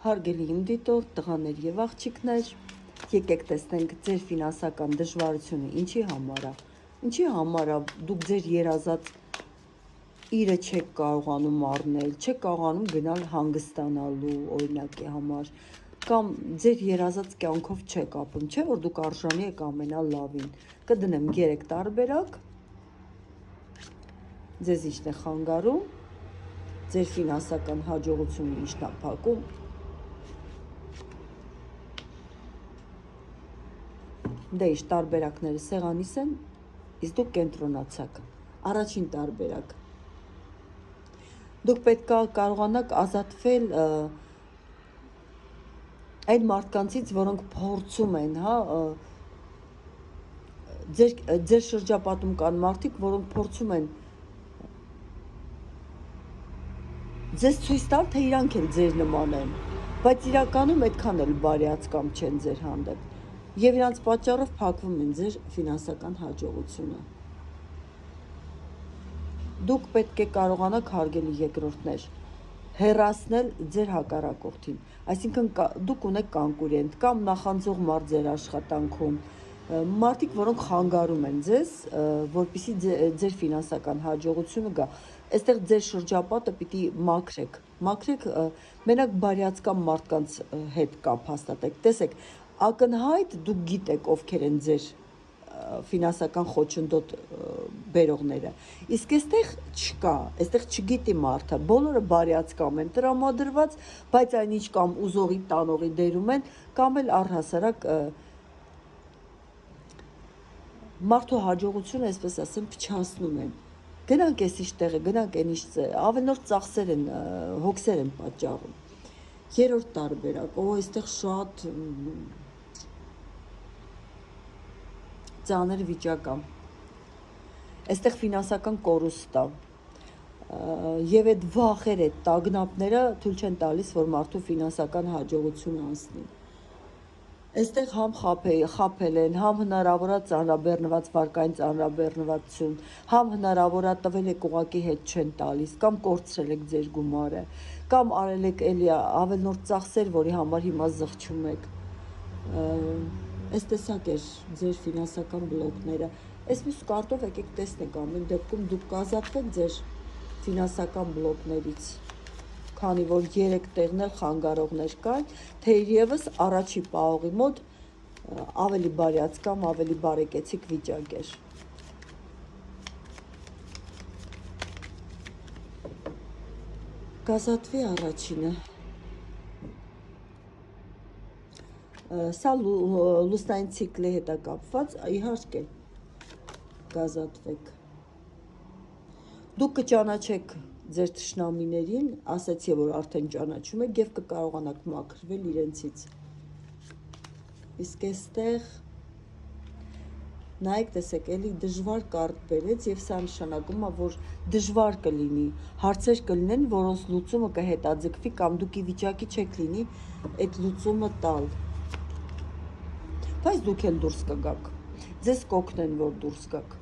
Հարգելի իմ դիտող, տղաներ եւ աղջիկներ, եկեք տեսնենք ձեր ֆինանսական դժվարությունը ինչի համար է։ Ինչի համար է դուք ձեր երազած իրը չեք կարողանում առնել, չեք կարողանում գնալ հանգստանալու օրինակի համար, կամ ձեր երազած կյանքով չեք ապրում, չէ՞ որ դուք արժանի եք ամենալավին։ Կդնեմ 3 տարբերակ։ Ձեզ ինչն է խանգարում, ձեր ֆինանսական հաջողությունը ինչն է փակում։ Դե ինչ տարբերակները սեղանիս են, իսկ դուք կենտրոնացաք։ Առաջին տարբերակ։ Դուք պետք է կարողանաք ազատվել այն մարդկանցից, որոնք փորձում են, ձեր շրջապատում կան մարդիկ, որոնք փորձում են ձեզ ցույց տալ, թե իրանք էլ ձեր նման են, բայց իրականում այդքան էլ բարյացկամ չեն ձեր հանդեպ, եւ իրանց պատճառով փակվում են ձեր ֆինանսական հաջողությունը։ Դուք պետք է կարողանաք, հարգելի երկրորդներ, հեռացնել ձեր հակառակորդին, այսինքն դուք ունեք կոնկուրենտ կամ նախանձող մարդ ձեր աշխատանքում, մարդիկ, որոնք խանգարում են ձեզ, որպեսզի ձեր ֆինանսական հաջողությունը գա։ Այստեղ ձեր շրջապատը պիտի մաքրեք, մենակ բարյացկամ մարդկանց հետ կապ հաստատեք։ Տեսեք, ակնհայտ դուք գիտեք ովքեր են ձեր ֆինանսական խոչընդոտ բերողները, իսկ այստեղ չկա, այստեղ չգիտի մարդը, բոլորը բարյացկամ են տրամադրված, բայց այնինչ կամ ուզողի տանողի դերում են, կամ էլ առհասարակ մարդու հաջողությունը, այսպես ասեմ, փչացնում են։ Գնանք այսիշ տեղը, գնանք այնիշ ավելորդ ծախսեր են, հոգսեր են պատճառում։ Երրորդ տարբերակ, այստեղ շատ ծանր վիճակ է։ Այստեղ ֆինանսական կորուստ է։ Եվ այդ վախերը, տագնապները թույլ չեն տալիս, որ մարդու ֆինանսական հաջողությունը անցնի։ Այստեղ համ խաբել են, համ հնարավոր է ծանրաբեռնված վարկային ծանրաբեռնվածություն, համ հնարավոր է տվել եք ուղակի հետ չեն տալիս, կամ կորցրել եք ձեր գումարը, կամ արել եք էլի ավելնորդ ծախսեր, որի համար հիմա զղջում եք։ Այս տեսակ էր ձեր ֆինանսական բլոկները։ Այսպես կարտով եկեք տեսնեք, ամեն դեպքում դուք կազատվեք ձեր ֆինանսական բլոկներից, քանի որ 3 տեղն էլ խանգարողներ կան, թերևս առաջի պահողի մոտ ավելի բարյացկամ, ավելի բարեկեցիկ վիճակ էր։ Կազատվի առաջինը։ Սա լուսնային ցիկլի հետ է կապված, իհարկե կազատվեք։ Դուք կճանաչեք ձեր թշնամիներին, ասացի, որ արդեն ճանաչում եք եւ կկարողանաք մաքրվել իրենցից։ Իսկ այստեղ նայեք, տեսեք, էլի դժվար կարդ բերեց եւ սա նշանակում է, որ դժվար կլինի, հարցեր կլինեն, որոնց լուծումը կհետաձգվի կամ դուք ի վիճակի չեք լինի այդ լուծումը տալ։ Բայց դուք էլ դուրս կգաք, ձեզ կօգնեն, որ դուրս գաք։